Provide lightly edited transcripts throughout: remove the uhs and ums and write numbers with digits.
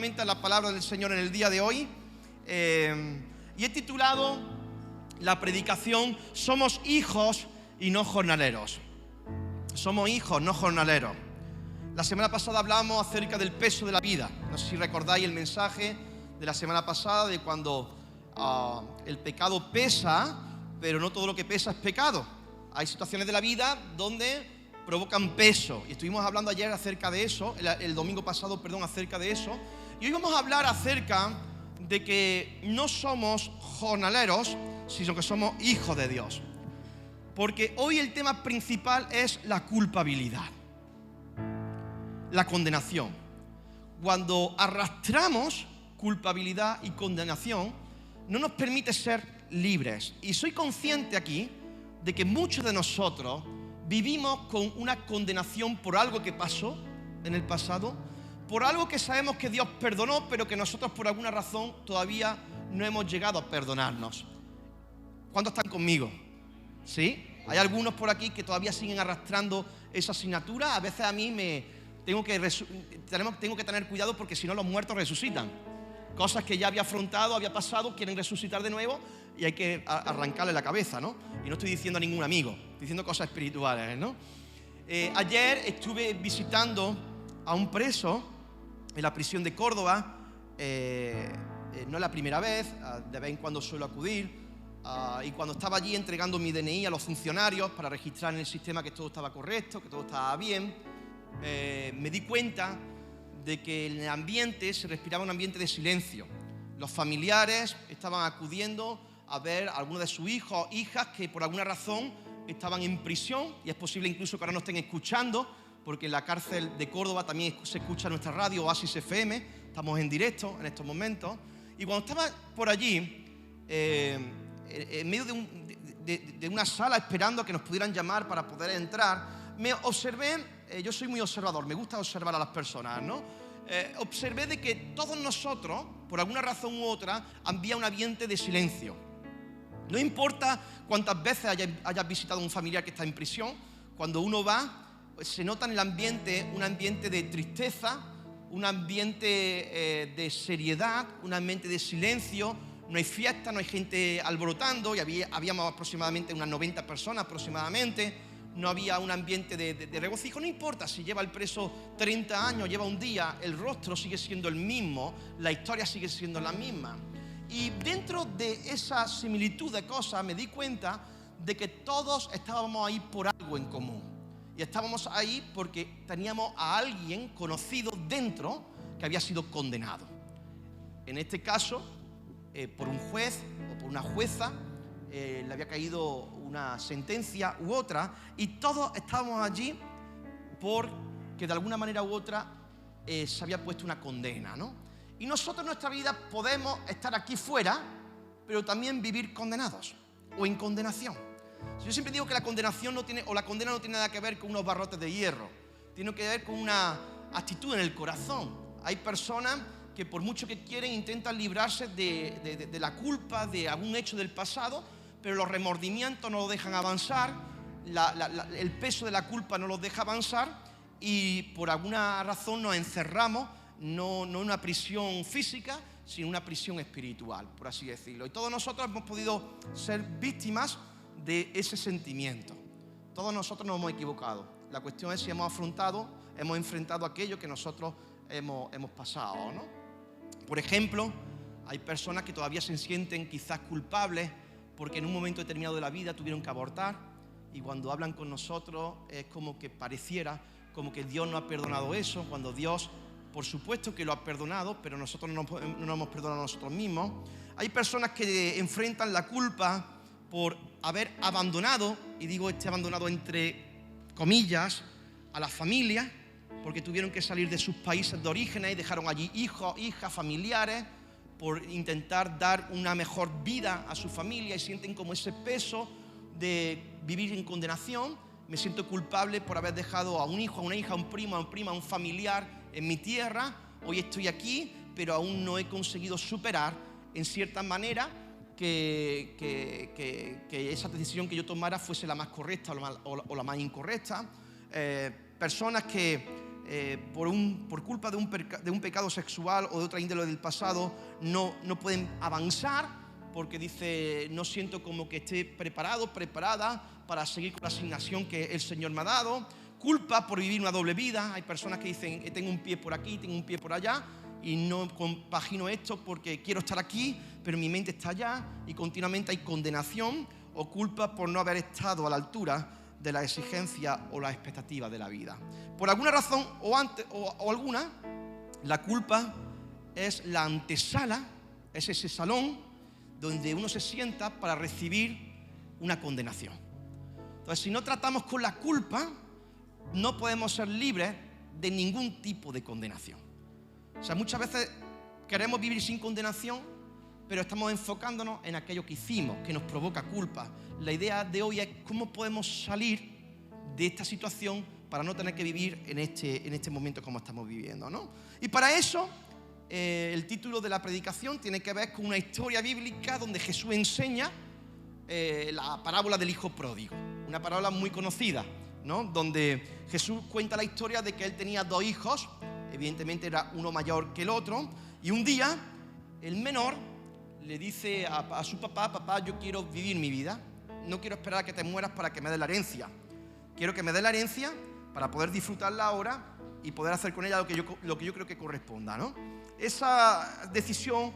directamente a la palabra del Señor en el día de hoy. Y he titulado la predicación "Somos hijos y no jornaleros". Somos hijos, no jornaleros. La semana pasada hablábamos acerca del peso de la vida. No sé si recordáis el mensaje de la semana pasada de cuando el pecado pesa, pero no todo lo que pesa es pecado. Hay situaciones de la vida donde provocan peso. Y estuvimos hablando ayer acerca de eso, el domingo pasado, acerca de eso. Y hoy vamos a hablar acerca de que no somos jornaleros, sino que somos hijos de Dios. Porque hoy el tema principal es la culpabilidad, la condenación. Cuando arrastramos culpabilidad y condenación, no nos permite ser libres. Y soy consciente aquí de que muchos de nosotros vivimos con una condenación por algo que pasó en el pasado, por algo que sabemos que Dios perdonó, pero que nosotros por alguna razón todavía no hemos llegado a perdonarnos. ¿Cuántos están conmigo? ¿Sí? Hay algunos por aquí que todavía siguen arrastrando esa asignatura. A veces a mí tengo que tener cuidado porque si no los muertos resucitan. Cosas que ya había afrontado, había pasado, quieren resucitar de nuevo y hay que arrancarle la cabeza, ¿no? Y no estoy diciendo a ningún amigo, estoy diciendo cosas espirituales, ¿no? Ayer estuve visitando a un preso en la prisión de Córdoba. No es la primera vez, de vez en cuando suelo acudir. Y cuando estaba allí entregando mi DNI a los funcionarios para registrar en el sistema que todo estaba correcto, que todo estaba bien, me di cuenta de que en el ambiente se respiraba un ambiente de silencio. Los familiares estaban acudiendo a ver a algunos de sus hijos o hijas que por alguna razón estaban en prisión, y es posible incluso que ahora nos estén escuchando, porque en la cárcel de Córdoba también se escucha nuestra radio Oasis FM, estamos en directo en estos momentos. Y cuando estaba por allí, en medio de una sala esperando a que nos pudieran llamar para poder entrar, me observé. Yo soy muy observador, me gusta observar a las personas, ¿no? Observé de que todos nosotros, por alguna razón u otra, había un ambiente de silencio. No importa cuántas veces hayas visitado a un familiar que está en prisión, cuando uno va, pues se nota en el ambiente un ambiente de tristeza, un ambiente de seriedad, un ambiente de silencio. No hay fiesta, no hay gente alborotando, y habíamos aproximadamente unas 90 personas aproximadamente. No había un ambiente de regocijo. No importa si lleva el preso 30 años, lleva un día, el rostro sigue siendo el mismo, la historia sigue siendo la misma. Y dentro de esa similitud de cosas me di cuenta de que todos estábamos ahí por algo en común. Y estábamos ahí porque teníamos a alguien conocido dentro que había sido condenado. En este caso, por un juez o por una jueza, le había caído una sentencia u otra, y todos estábamos allí porque de alguna manera u otra se había puesto una condena, ¿no? Y nosotros en nuestra vida podemos estar aquí fuera, pero también vivir condenados o en condenación. Yo siempre digo que la condenación la condena no tiene nada que ver con unos barrotes de hierro, tiene que ver con una actitud en el corazón. Hay personas que por mucho que quieren intentan librarse de la culpa de algún hecho del pasado, pero los remordimientos no los dejan avanzar, el peso de la culpa no los deja avanzar, y por alguna razón nos encerramos, no en una prisión física, sino en una prisión espiritual, por así decirlo. Y todos nosotros hemos podido ser víctimas de ese sentimiento. Todos nosotros nos hemos equivocado. La cuestión es si hemos enfrentado aquello que nosotros hemos pasado, ¿no? Por ejemplo, hay personas que todavía se sienten quizás culpables porque en un momento determinado de la vida tuvieron que abortar, y cuando hablan con nosotros es como que pareciera como que Dios no ha perdonado eso, cuando Dios, por supuesto que lo ha perdonado, pero nosotros no nos hemos perdonado a nosotros mismos. Hay personas que enfrentan la culpa por haber abandonado, y digo abandonado entre comillas, a la familia, porque tuvieron que salir de sus países de origen y dejaron allí hijos, hijas, familiares, por intentar dar una mejor vida a su familia, y sienten como ese peso de vivir en condenación. Me siento culpable por haber dejado a un hijo, a una hija, a un primo, a una prima, a un familiar en mi tierra. Hoy estoy aquí, pero aún no he conseguido superar, en cierta manera, que esa decisión que yo tomara fuese la más correcta o la más incorrecta. Personas que por culpa de un pecado sexual o de otra índole del pasado no pueden avanzar porque dice, no siento como que esté preparado, preparada para seguir con la asignación que el Señor me ha dado. Culpa por vivir una doble vida. Hay personas que dicen, tengo un pie por aquí, tengo un pie por allá y no compagino esto porque quiero estar aquí, pero mi mente está allá, y continuamente hay condenación o culpa por no haber estado a la altura de la exigencia o la expectativa de la vida. Por alguna razón o alguna, la culpa es la antesala, es ese salón donde uno se sienta para recibir una condenación. Entonces, si no tratamos con la culpa, no podemos ser libres de ningún tipo de condenación. O sea, muchas veces queremos vivir sin condenación, pero estamos enfocándonos en aquello que hicimos, que nos provoca culpa. La idea de hoy es cómo podemos salir de esta situación para no tener que vivir en este momento como estamos viviendo, ¿no? Y para eso, el título de la predicación tiene que ver con una historia bíblica donde Jesús enseña la parábola del hijo pródigo, una parábola muy conocida, ¿no? Donde Jesús cuenta la historia de que él tenía 2 hijos, evidentemente era uno mayor que el otro, y un día el menor le dice a su papá, papá, yo quiero vivir mi vida, no quiero esperar a que te mueras para que me dé la herencia, quiero que me dé la herencia para poder disfrutarla ahora y poder hacer con ella lo que yo creo que corresponda, ¿no? Esa decisión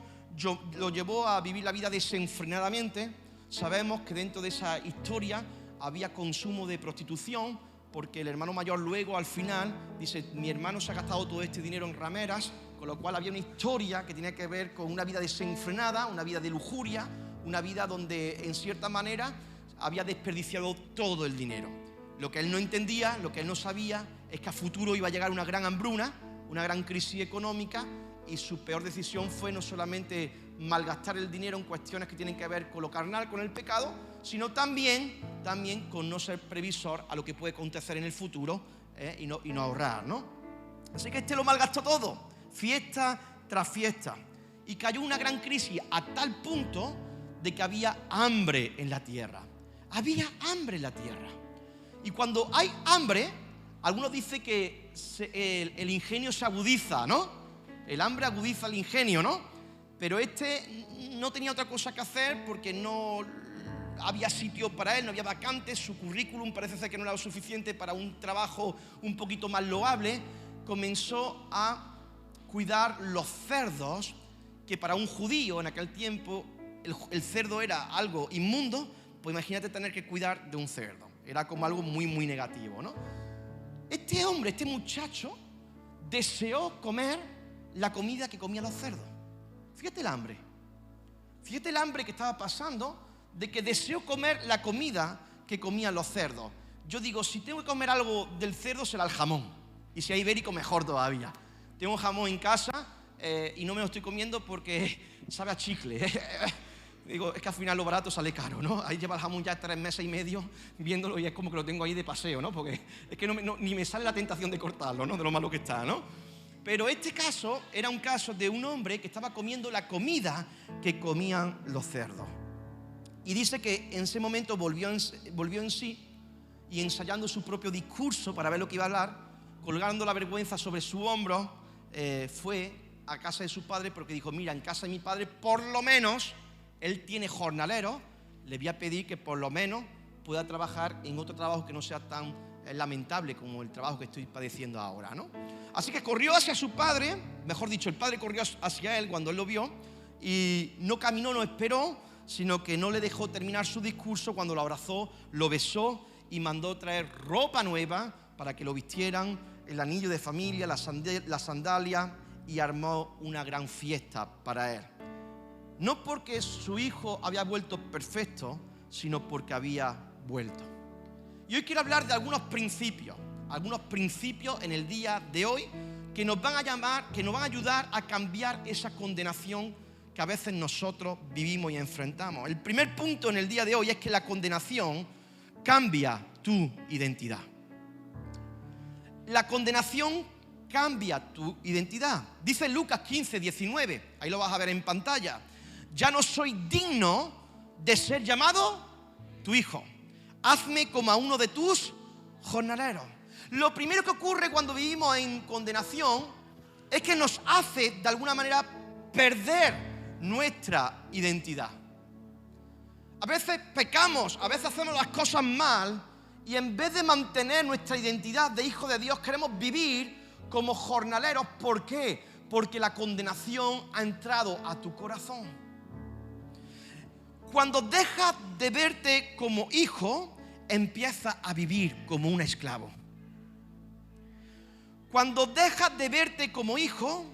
lo llevó a vivir la vida desenfrenadamente. Sabemos que dentro de esa historia había consumo de prostitución, porque el hermano mayor luego al final dice, mi hermano se ha gastado todo este dinero en rameras, con lo cual había una historia que tenía que ver con una vida desenfrenada, una vida de lujuria, una vida donde en cierta manera había desperdiciado todo el dinero. Lo que él no entendía, lo que él no sabía, es que a futuro iba a llegar una gran hambruna, una gran crisis económica, y su peor decisión fue no solamente malgastar el dinero en cuestiones que tienen que ver con lo carnal, con el pecado, sino también con no ser previsor a lo que puede acontecer en el futuro y no ahorrar, ¿no? Así que lo malgastó todo, fiesta tras fiesta, y cayó una gran crisis a tal punto de que había hambre en la tierra. Había hambre en la tierra. Y cuando hay hambre, algunos dicen que el ingenio se agudiza, ¿no? El hambre agudiza el ingenio, ¿no? Pero no tenía otra cosa que hacer porque no había sitio para él, no había vacantes, su currículum parece ser que no era lo suficiente para un trabajo un poquito más loable. Comenzó a cuidar los cerdos, que para un judío en aquel tiempo el cerdo era algo inmundo. Pues imagínate tener que cuidar de un cerdo, era como algo muy, muy negativo, ¿no? Este muchacho deseó comer la comida que comían los cerdos. Fíjate el hambre que estaba pasando, de que deseó comer la comida que comían los cerdos. Yo digo, si tengo que comer algo del cerdo, será el jamón, y si hay ibérico, mejor todavía. Tengo jamón en casa y no me lo estoy comiendo porque sabe a chicle. Digo, es que al final lo barato sale caro, ¿no? Ahí lleva el jamón ya 3 meses y medio viéndolo y es como que lo tengo ahí de paseo, ¿no? Porque es que ni me sale la tentación de cortarlo, ¿no? De lo malo que está, ¿no? Pero este caso era un caso de un hombre que estaba comiendo la comida que comían los cerdos. Y dice que en ese momento volvió en sí, y ensayando su propio discurso para ver lo que iba a hablar, colgando la vergüenza sobre su hombro, fue a casa de su padre, porque dijo, mira, en casa de mi padre por lo menos él tiene jornalero, le voy a pedir que por lo menos pueda trabajar en otro trabajo que no sea tan lamentable como el trabajo que estoy padeciendo ahora, ¿no? Así que corrió hacia su padre, mejor dicho, el padre corrió hacia él cuando él lo vio, y no caminó, no esperó, sino que no le dejó terminar su discurso. Cuando lo abrazó, lo besó y mandó traer ropa nueva para que lo vistieran, el anillo de familia, la sandalia, y armó una gran fiesta para él. No porque su hijo había vuelto perfecto, sino porque había vuelto. Y hoy quiero hablar de algunos principios en el día de hoy que nos van a ayudar a cambiar esa condenación que a veces nosotros vivimos y enfrentamos. El primer punto en el día de hoy es que la condenación cambia tu identidad. La condenación cambia tu identidad. Dice Lucas 15, 19, ahí lo vas a ver en pantalla. Ya no soy digno de ser llamado tu hijo. Hazme como a uno de tus jornaleros. Lo primero que ocurre cuando vivimos en condenación es que nos hace, de alguna manera, perder nuestra identidad. A veces pecamos, a veces hacemos las cosas mal y en vez de mantener nuestra identidad de hijo de Dios, queremos vivir como jornaleros. ¿Por qué? Porque la condenación ha entrado a tu corazón. Cuando dejas de verte como hijo, empiezas a vivir como un esclavo. Cuando dejas de verte como hijo,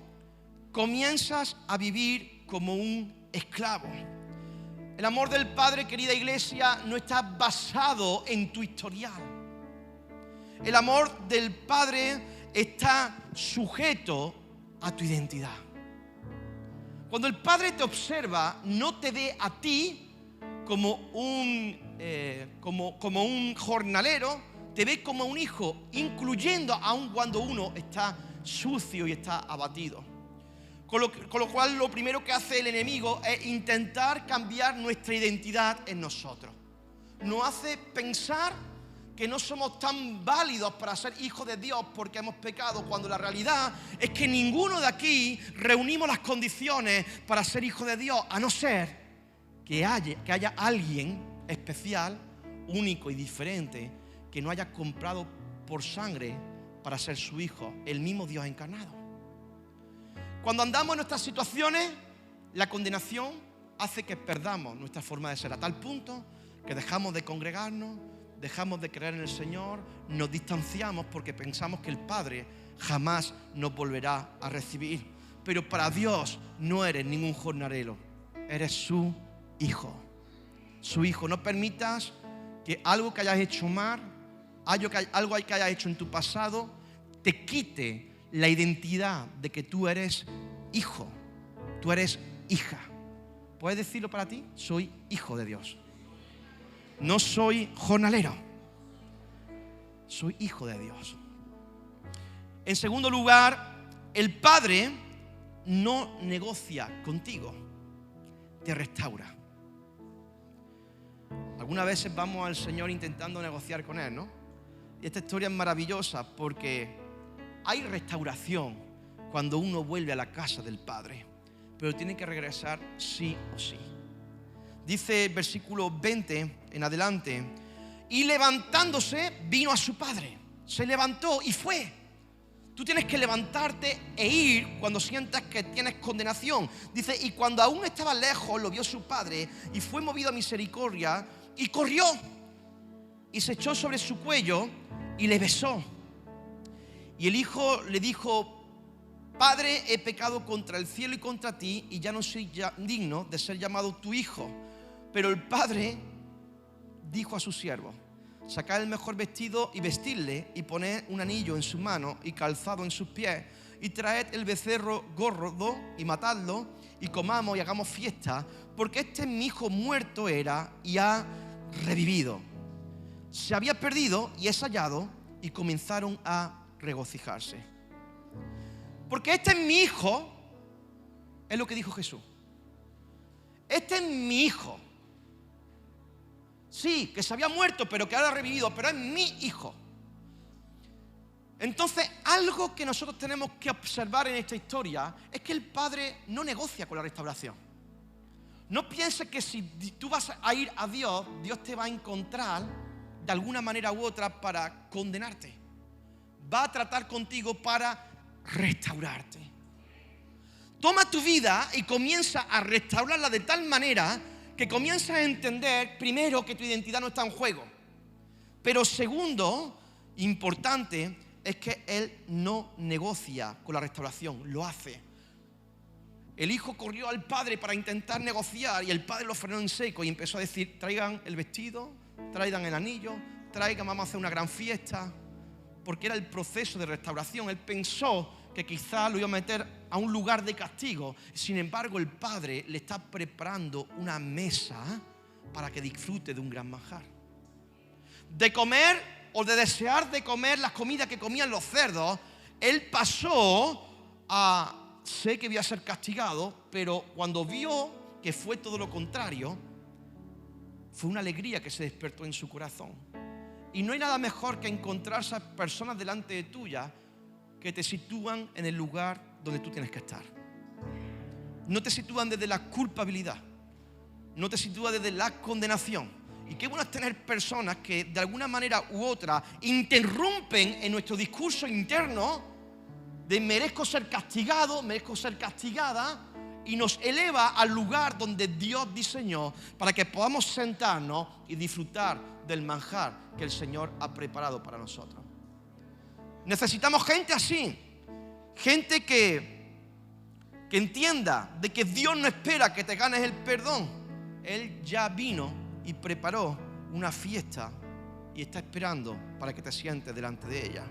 comienzas a vivir como un esclavo. El amor del Padre, querida iglesia, no está basado en tu historial. El amor del Padre está sujeto a tu identidad. Cuando el Padre te observa, no te ve a ti como un jornalero, te ve como un hijo, incluyendo aun cuando uno está sucio y está abatido. Con lo cual, lo primero que hace el enemigo es intentar cambiar nuestra identidad en nosotros. Nos hace pensar que no somos tan válidos para ser hijos de Dios porque hemos pecado, cuando la realidad es que ninguno de aquí reunimos las condiciones para ser hijos de Dios, a no ser que haya alguien especial, único y diferente, que no haya comprado por sangre para ser su hijo, el mismo Dios encarnado. Cuando andamos en nuestras situaciones, la condenación hace que perdamos nuestra forma de ser, a tal punto que dejamos de congregarnos, dejamos de creer en el Señor, nos distanciamos porque pensamos que el Padre jamás nos volverá a recibir. Pero para Dios no eres ningún jornalero, eres su hijo. Su hijo. No permitas que algo que hayas hecho mal, algo que hayas hecho en tu pasado, te quite la identidad de que tú eres hijo, tú eres hija. ¿Puedes decirlo para ti? Soy hijo de Dios. No soy jornalero, soy hijo de Dios. En segundo lugar, el Padre no negocia contigo, te restaura. Algunas veces vamos al Señor intentando negociar con Él, ¿no? Y esta historia es maravillosa porque hay restauración cuando uno vuelve a la casa del Padre, pero tiene que regresar sí o sí. Dice el versículo 20 en adelante: y levantándose vino a su padre. Se levantó y fue. Tú tienes que levantarte e ir cuando sientas que tienes condenación. Dice: y cuando aún estaba lejos, lo vio su padre y fue movido a misericordia y corrió y se echó sobre su cuello y le besó. Y el hijo le dijo: Padre, he pecado contra el cielo y contra ti, y ya no soy digno de ser llamado tu hijo. Pero el padre dijo a su siervo: sacad el mejor vestido y vestidle, y poned un anillo en su mano y calzado en sus pies, y traed el becerro gordo y matadlo, y comamos y hagamos fiesta, porque este mi hijo muerto era y ha revivido. Se había perdido y es hallado, y comenzaron a regocijarse. Porque este es mi hijo, es lo que dijo Jesús. Este es mi hijo. Sí, que se había muerto, pero que ahora ha revivido, pero es mi hijo. Entonces, algo que nosotros tenemos que observar en esta historia es que el Padre no negocia con la restauración. No pienses que si tú vas a ir a Dios, Dios te va a encontrar de alguna manera u otra para condenarte. Va a tratar contigo para restaurarte. Toma tu vida y comienza a restaurarla de tal manera que comienzas a entender, primero, que tu identidad no está en juego. Pero segundo, importante, es que Él no negocia con la restauración, lo hace. El hijo corrió al padre para intentar negociar y el padre lo frenó en seco y empezó a decir: traigan el vestido, traigan el anillo, traigan, vamos a hacer una gran fiesta. Porque era el proceso de restauración. Él pensó que quizá lo iba a meter a un lugar de castigo. Sin embargo, el padre le está preparando una mesa para que disfrute de un gran manjar. De comer o de desear de comer las comidas que comían los cerdos, él pasó a: sé que voy a ser castigado, pero cuando vio que fue todo lo contrario, fue una alegría que se despertó en su corazón. Y no hay nada mejor que encontrarse a personas delante de tuya que te sitúan en el lugar donde tú tienes que estar. No te sitúan desde la culpabilidad, no te sitúan desde la condenación. Y qué bueno es tener personas que de alguna manera u otra interrumpen en nuestro discurso interno de merezco ser castigado, merezco ser castigada, y nos eleva al lugar donde Dios diseñó para que podamos sentarnos y disfrutar del manjar que el Señor ha preparado para nosotros. Necesitamos gente así, gente que entienda de que Dios no espera que te ganes el perdón. Él ya vino y preparó una fiesta y está esperando para que te sientes delante de ella.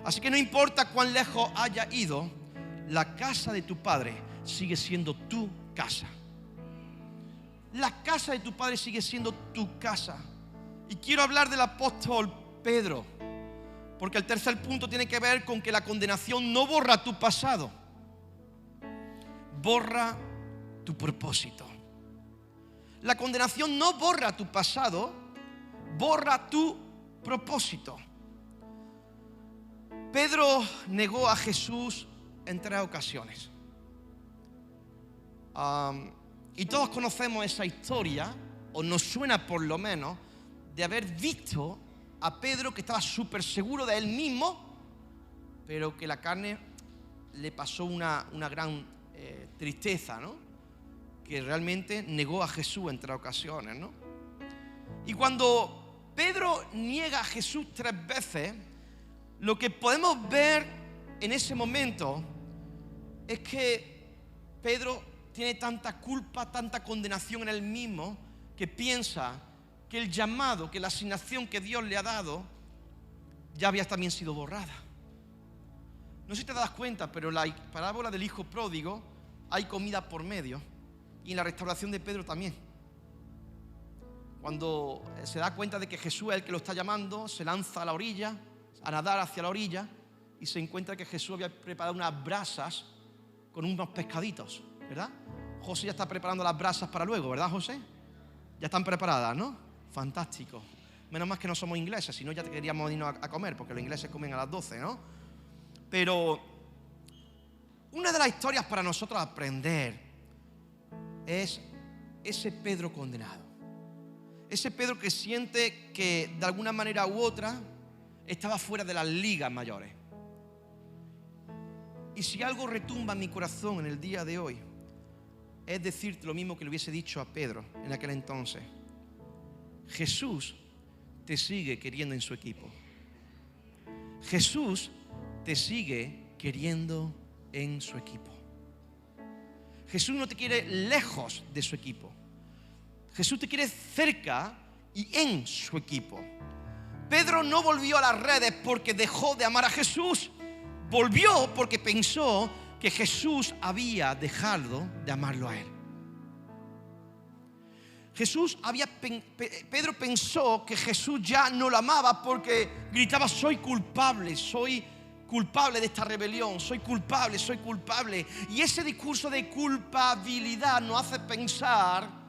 Así que no importa cuán lejos haya ido, la casa de tu padre sigue siendo tu casa. La casa de tu padre sigue siendo tu casa. Y quiero hablar del apóstol Pedro, porque el tercer punto tiene que ver con que la condenación no borra tu pasado, borra tu propósito. La condenación no borra tu pasado, borra tu propósito. Pedro negó a Jesús en 3 ocasiones. Y todos conocemos esa historia, o nos suena por lo menos, de haber visto a Pedro que estaba súper seguro de él mismo, pero que la carne le pasó una gran tristeza, ¿no? Que realmente negó a Jesús en 3 ocasiones, ¿no? Y cuando Pedro niega a Jesús 3 veces, lo que podemos ver en ese momento es que Pedro tiene tanta culpa, tanta condenación en él mismo, que piensa que el llamado, que la asignación que Dios le ha dado, ya había también sido borrada. No sé si te das cuenta, pero en la parábola del hijo pródigo hay comida por medio, y en la restauración de Pedro también. Cuando se da cuenta de que Jesús es el que lo está llamando, se lanza a la orilla, a nadar hacia la orilla, y se encuentra que Jesús había preparado unas brasas con unos pescaditos, ¿verdad? José ya está preparando las brasas para luego, ¿verdad, José? Ya están preparadas, ¿no? Fantástico. Menos mal que no somos ingleses, si no ya te queríamos irnos a comer, porque los ingleses comen a las 12, ¿no? Pero una de las historias para nosotros aprender es ese Pedro condenado. Ese Pedro que siente que de alguna manera u otra estaba fuera de las ligas mayores. Y si algo retumba en mi corazón en el día de hoy, es decirte lo mismo que le hubiese dicho a Pedro en aquel entonces. Jesús te sigue queriendo en su equipo. Jesús te sigue queriendo en su equipo. Jesús no te quiere lejos de su equipo. Jesús te quiere cerca y en su equipo. Pedro no volvió a las redes porque dejó de amar a Jesús. Volvió porque pensó que Jesús había dejado de amarlo a él. Pedro pensó que Jesús ya no lo amaba porque gritaba: soy culpable de esta rebelión, soy culpable. Y ese discurso de culpabilidad nos hace pensar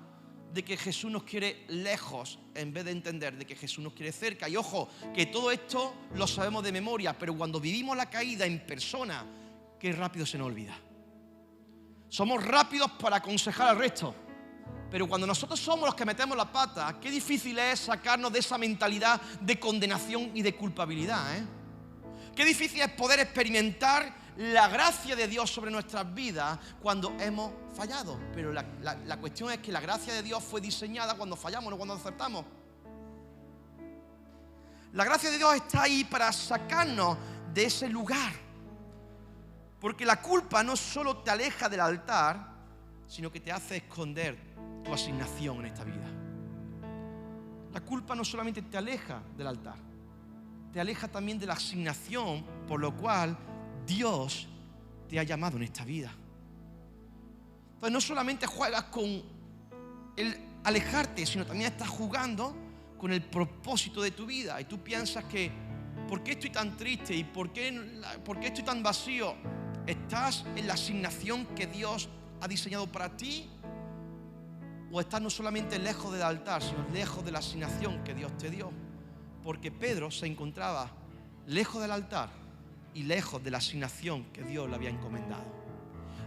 de que Jesús nos quiere lejos en vez de entender de que Jesús nos quiere cerca. Y ojo, que todo esto lo sabemos de memoria, pero cuando vivimos la caída en persona, qué rápido se nos olvida. Somos rápidos para aconsejar al resto, pero cuando nosotros somos los que metemos la pata, qué difícil es sacarnos de esa mentalidad de condenación y de culpabilidad, ¿eh? Qué difícil es poder experimentar la gracia de Dios sobre nuestras vidas cuando hemos fallado. Pero la cuestión es que la gracia de Dios fue diseñada cuando fallamos, no cuando acertamos. La gracia de Dios está ahí para sacarnos de ese lugar. Porque la culpa no solo te aleja del altar, sino que te hace esconder tu asignación en esta vida. La culpa no solamente te aleja del altar, te aleja también de la asignación por lo cual Dios te ha llamado en esta vida. Entonces no solamente juegas con el alejarte, sino también estás jugando con el propósito de tu vida. Y tú piensas que ¿por qué estoy tan triste? ¿Y por qué estoy tan vacío? ¿Estás en la asignación que Dios ha diseñado para ti? ¿O estás no solamente lejos del altar, sino lejos de la asignación que Dios te dio? porque Pedro se encontraba lejos del altar y lejos de la asignación que Dios le había encomendado.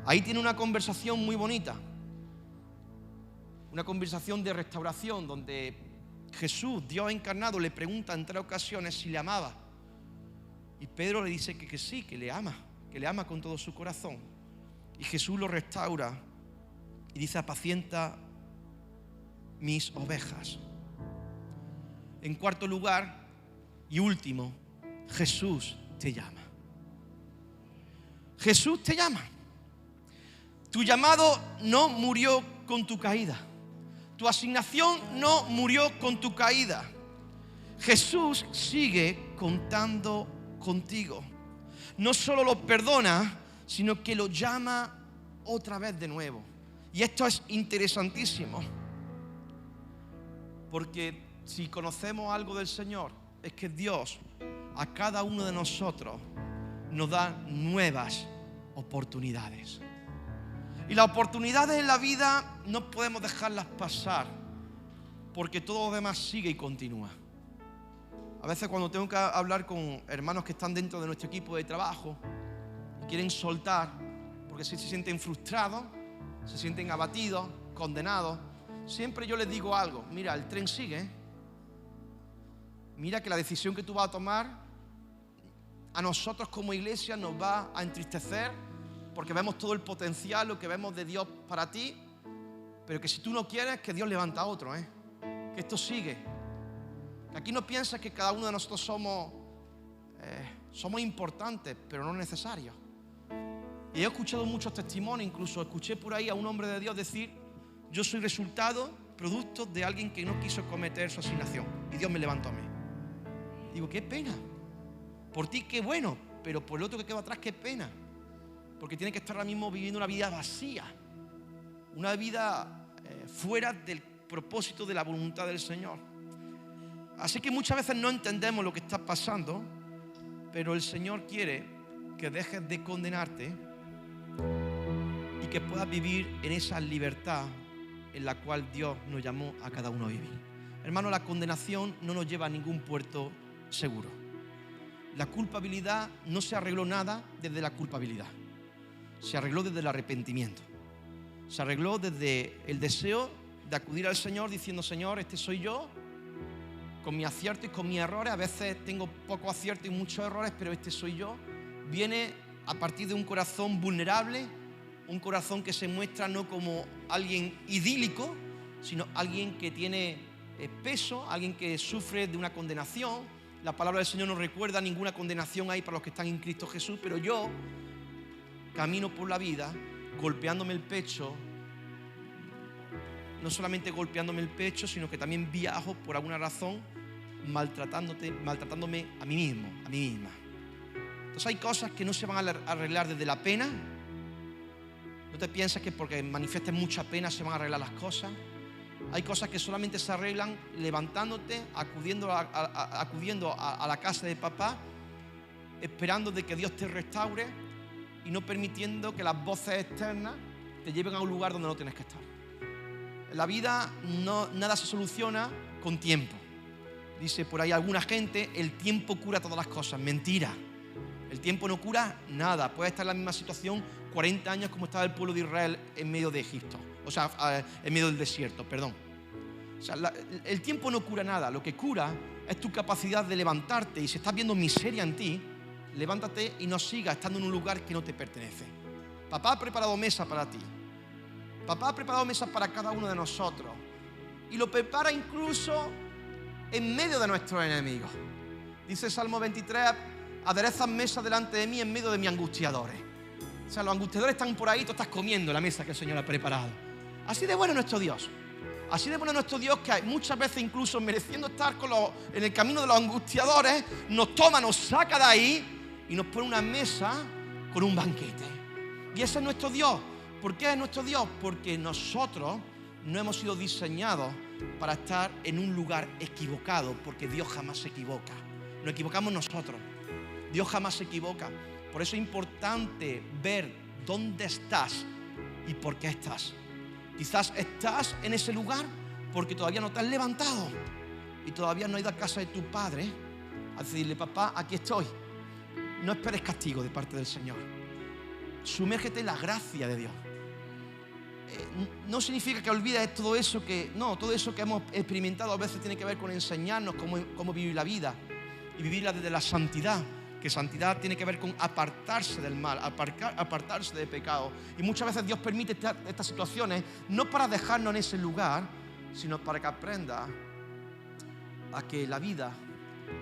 Ahí tiene una conversación muy bonita, una conversación de restauración donde Jesús, Dios encarnado, le pregunta en 3 ocasiones si le amaba. Y Pedro le dice que sí, que le ama con todo su corazón. Y Jesús lo restaura y dice: apacienta mis ovejas. En cuarto lugar y último, Jesús te llama. Jesús te llama. Tu llamado no murió con tu caída. Tu asignación no murió con tu caída. Jesús sigue contando contigo. No solo lo perdona, sino que lo llama otra vez de nuevo. Y esto es interesantísimo, porque si conocemos algo del Señor, es que Dios a cada uno de nosotros nos da nuevas oportunidades. Y las oportunidades en la vida no podemos dejarlas pasar, porque todo lo demás sigue y continúa. A veces cuando tengo que hablar con hermanos que están dentro de nuestro equipo de trabajo y quieren soltar porque se sienten frustrados, se sienten abatidos, condenados, siempre yo les digo algo: mira, el tren sigue. Mira que la decisión que tú vas a tomar a nosotros como iglesia nos va a entristecer, porque vemos todo el potencial, lo que vemos de Dios para ti, pero que si tú no quieres, que Dios levanta a otro, que esto sigue. Que aquí no piensas que cada uno de nosotros somos importantes, pero no necesarios. Y he escuchado muchos testimonios, incluso escuché por ahí a un hombre de Dios decir: yo soy resultado, producto de alguien que no quiso cometer su asignación y Dios me levantó a mí. Digo, qué pena. Por ti qué bueno, pero por el otro que quedó atrás qué pena. Porque tiene que estar ahora mismo viviendo una vida vacía, una vida fuera del propósito de la voluntad del Señor. Así que muchas veces no entendemos lo que está pasando, pero el Señor quiere que dejes de condenarte y que puedas vivir en esa libertad en la cual Dios nos llamó a cada uno a vivir. Hermano, la condenación no nos lleva a ningún puerto seguro. La culpabilidad no se arregló nada desde la culpabilidad. Se arregló desde el arrepentimiento. Se arregló desde el deseo de acudir al Señor diciendo: Señor, este soy yo, con mi acierto y con mis errores. A veces tengo poco acierto y muchos errores, pero este soy yo. Viene a partir de un corazón vulnerable, un corazón que se muestra no como alguien idílico, sino alguien que tiene peso, alguien que sufre de una condenación. La palabra del Señor nos recuerda: ninguna condenación hay para los que están en Cristo Jesús, pero yo camino por la vida golpeándome el pecho, no solamente golpeándome el pecho, sino que también viajo por alguna razón maltratándome a mí mismo, a mí misma. Entonces hay cosas que no se van a arreglar desde la pena. No te pienses que porque manifiestes mucha pena se van a arreglar las cosas. Hay cosas que solamente se arreglan levantándote, acudiendo a la casa de papá, esperando de que Dios te restaure y no permitiendo que las voces externas te lleven a un lugar donde no tienes que estar. En la vida nada se soluciona con tiempo. Dice por ahí alguna gente: el tiempo cura todas las cosas. Mentira. El tiempo no cura nada. Puedes estar en la misma situación 40 años como estaba el pueblo de Israel en medio de Egipto. O sea, en medio del desierto, perdón. O sea, el tiempo no cura nada. Lo que cura es tu capacidad de levantarte. Y si estás viendo miseria en ti, levántate y no sigas estando en un lugar que no te pertenece. Papá ha preparado mesa para ti. Papá ha preparado mesa para cada uno de nosotros. Y lo prepara incluso en medio de nuestros enemigos. Dice el Salmo 23: aderezan mesa delante de mí en medio de mis angustiadores. O sea, los angustiadores están por ahí, tú estás comiendo la mesa que el Señor ha preparado. Así de bueno es nuestro Dios. Así de bueno es nuestro Dios, que muchas veces incluso mereciendo estar en el camino de los angustiadores, nos toma, nos saca de ahí y nos pone una mesa con un banquete. Y ese es nuestro Dios. ¿Por qué es nuestro Dios? Porque nosotros no hemos sido diseñados para estar en un lugar equivocado, porque Dios jamás se equivoca. Nos equivocamos nosotros. Dios jamás se equivoca. Por eso es importante ver dónde estás y por qué estás. Quizás estás en ese lugar porque todavía no te has levantado. y todavía no has ido a casa de tu padre a decirle: papá, aquí estoy. No esperes castigo de parte del Señor. Sumérgete en la gracia de Dios. No significa que olvides todo eso todo eso que hemos experimentado a veces tiene que ver con enseñarnos cómo vivir la vida y vivirla desde la santidad. Que santidad tiene que ver con apartarse del mal, apartarse del pecado. Y muchas veces Dios permite estas situaciones no para dejarnos en ese lugar, sino para que aprenda a que la vida,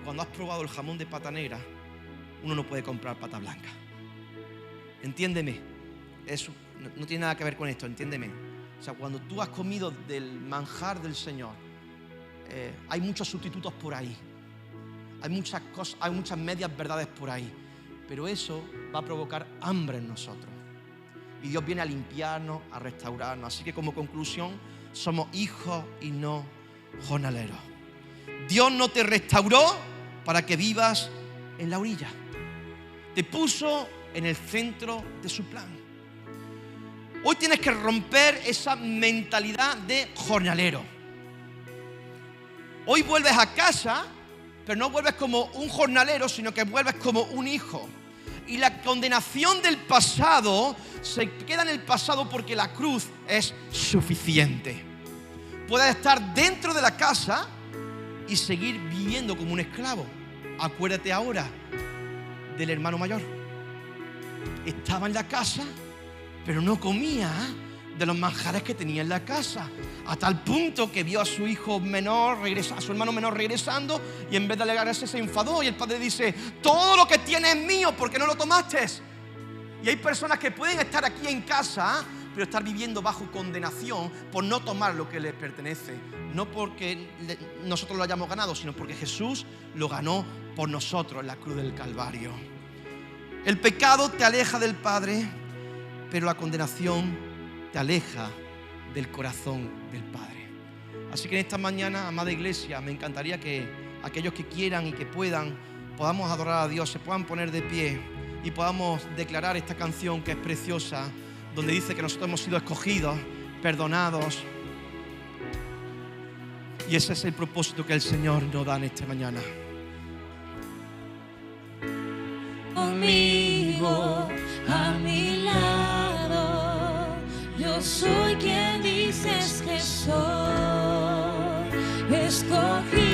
cuando has probado el jamón de pata negra, uno no puede comprar pata blanca. Entiéndeme, eso no tiene nada que ver con esto, entiéndeme. O sea, cuando tú has comido del manjar del Señor, hay muchos sustitutos por ahí. Hay muchas cosas, hay muchas medias verdades por ahí, pero eso va a provocar hambre en nosotros. Y Dios viene a limpiarnos, a restaurarnos. Así que como conclusión, somos hijos y no jornaleros. Dios no te restauró para que vivas en la orilla. Te puso en el centro de su plan. Hoy tienes que romper esa mentalidad de jornalero. Hoy vuelves a casa, pero no vuelves como un jornalero, sino que vuelves como un hijo. Y la condenación del pasado se queda en el pasado porque la cruz es suficiente. Puedes estar dentro de la casa y seguir viviendo como un esclavo. Acuérdate ahora del hermano mayor. Estaba en la casa, pero no comía de los manjares que tenía en la casa, a tal punto que vio a su hijo menor a su hermano menor regresando, y en vez de alegrarse se enfadó, y el padre dice: todo lo que tienes es mío, ¿por qué no lo tomaste? Y hay personas que pueden estar aquí en casa, pero estar viviendo bajo condenación por no tomar lo que les pertenece, no porque nosotros lo hayamos ganado, sino porque Jesús lo ganó por nosotros en la cruz del Calvario. El pecado te aleja del Padre, pero la condenación te aleja del corazón del Padre. Así que en esta mañana, amada iglesia, me encantaría que aquellos que quieran y que puedan, podamos adorar a Dios, se puedan poner de pie y podamos declarar esta canción que es preciosa, donde dice que nosotros hemos sido escogidos, perdonados. Y ese es el propósito que el Señor nos da en esta mañana. Conmigo, a mi lado, yo soy quien dices que soy, escogido.